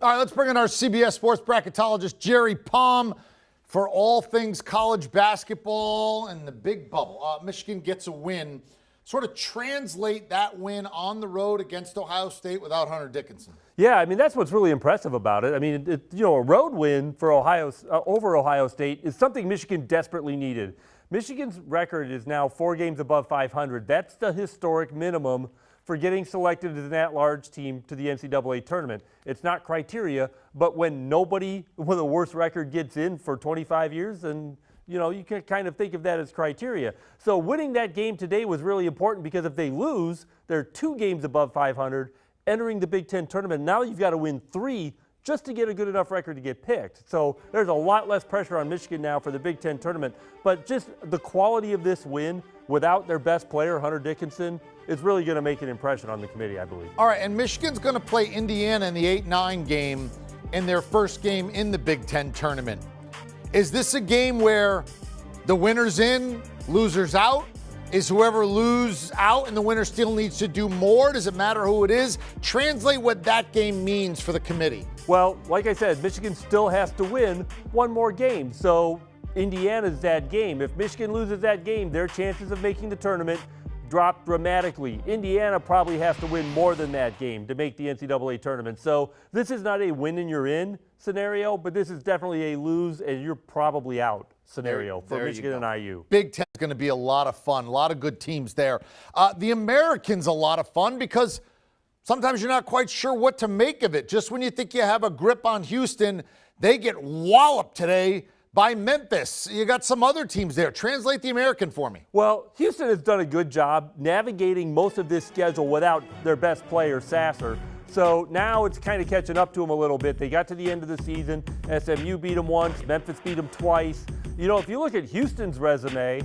All right, let's bring in our CBS Sports bracketologist, Jerry Palm, for all things college basketball and the big bubble. Michigan gets a win. Sort of translate that win on the road against Ohio State without Hunter Dickinson. Yeah, I mean, that's what's really impressive about it. I mean, a road win for over Ohio State is something Michigan desperately needed. Michigan's record is now 4 games above 500. That's the historic minimum for getting selected as an at-large team to the NCAA tournament. It's not criteria, but when nobody with a worse record gets in for 25 years, then you can kind of think of that as criteria. So winning that game today was really important because if they lose, they're 2 games above 500 entering the Big Ten tournament. Now you've got to win 3 just to get a good enough record to get picked. So there's a lot less pressure on Michigan now for the Big Ten tournament. But just the quality of this win without their best player, Hunter Dickinson, is really going to make an impression on the committee, I believe. All right, and Michigan's going to play Indiana in the 8-9 game in their first game in the Big Ten tournament. Is this a game where the winner's in, loser's out? Is whoever loses out and the winner still needs to do more? Does it matter who it is? Translate what that game means for the committee. Well, like I said, Michigan still has to win 1 more game. So Indiana's that game. If Michigan loses that game, their chances of making the tournament drop dramatically. Indiana probably has to win more than that game to make the NCAA tournament. So this is not a win and you're in scenario, but this is definitely a lose and you're probably out scenario for Michigan and IU. Big Ten is going to be a lot of fun. A lot of good teams there. The American's a lot of fun because sometimes you're not quite sure what to make of it. Just when you think you have a grip on Houston, they get walloped today by Memphis. You got some other teams there. Translate the American for me. Well, Houston has done a good job navigating most of this schedule without their best player, Sasser. So now it's kind of catching up to them a little bit. They got to the end of the season. SMU beat them once. Memphis beat them twice. If you look at Houston's resume,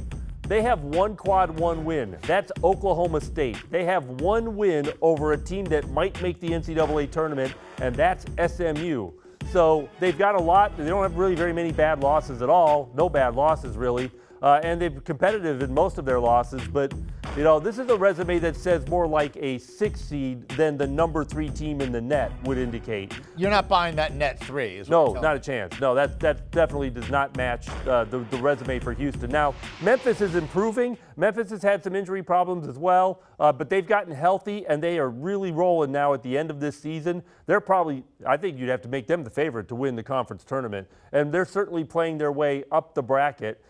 they have 1 quad 1 win. That's Oklahoma State. They have 1 win over a team that might make the NCAA tournament, and that's SMU. So they've got a lot. They don't have really very many bad losses at all. No bad losses, really. And they're competitive in most of their losses. But, this is a resume that says more like a 6 seed than the number 3 team in the net would indicate. You're not buying that net 3, No, not a chance. No, that definitely does not match the resume for Houston. Now, Memphis is improving. Memphis has had some injury problems as well, but they've gotten healthy, and they are really rolling now at the end of this season. They're probably, I think you'd have to make them the favorite to win the conference tournament, and they're certainly playing their way up the bracket.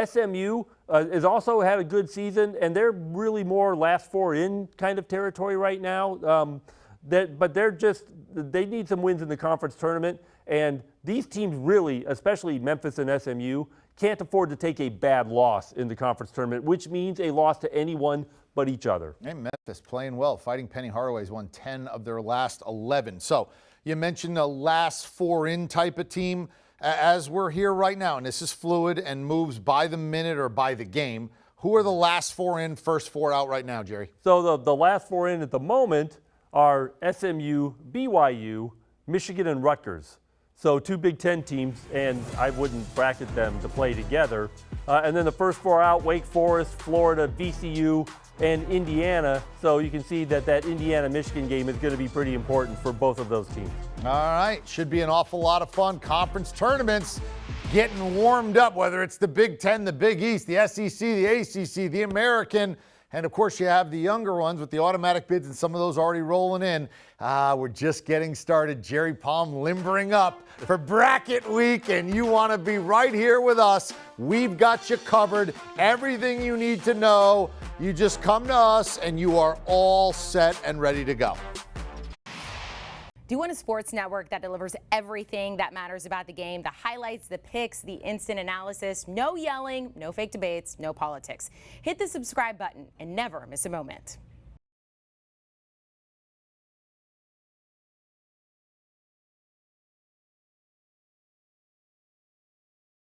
SMU has also had a good season, and they're really more last 4 in kind of territory right now. But they need some wins in the conference tournament, and these teams really, especially Memphis and SMU, can't afford to take a bad loss in the conference tournament, which means a loss to anyone but each other. Hey, Memphis playing well. Fighting Penny Hardaway's won 10 of their last 11. So you mentioned the last 4 in type of team. As we're here right now, and this is fluid and moves by the minute or by the game, who are the last 4 in, first 4 out right now, Jerry? So the last 4 in at the moment are SMU, BYU, Michigan, and Rutgers. So 2 Big Ten teams, and I wouldn't bracket them to play together. And then the first 4 out, Wake Forest, Florida, VCU, and Indiana. So you can see that Indiana-Michigan game is going to be pretty important for both of those teams. All right. Should be an awful lot of fun. Conference tournaments getting warmed up, whether it's the Big Ten, the Big East, the SEC, the ACC, the American. And, of course, you have the younger ones with the automatic bids and some of those already rolling in. We're just getting started. Jerry Palm limbering up for bracket week, and you want to be right here with us. We've got you covered. Everything you need to know. You just come to us, and you are all set and ready to go. Do you want a sports network that delivers everything that matters about the game? The highlights, the picks, the instant analysis, no yelling, no fake debates, no politics. Hit the subscribe button and never miss a moment.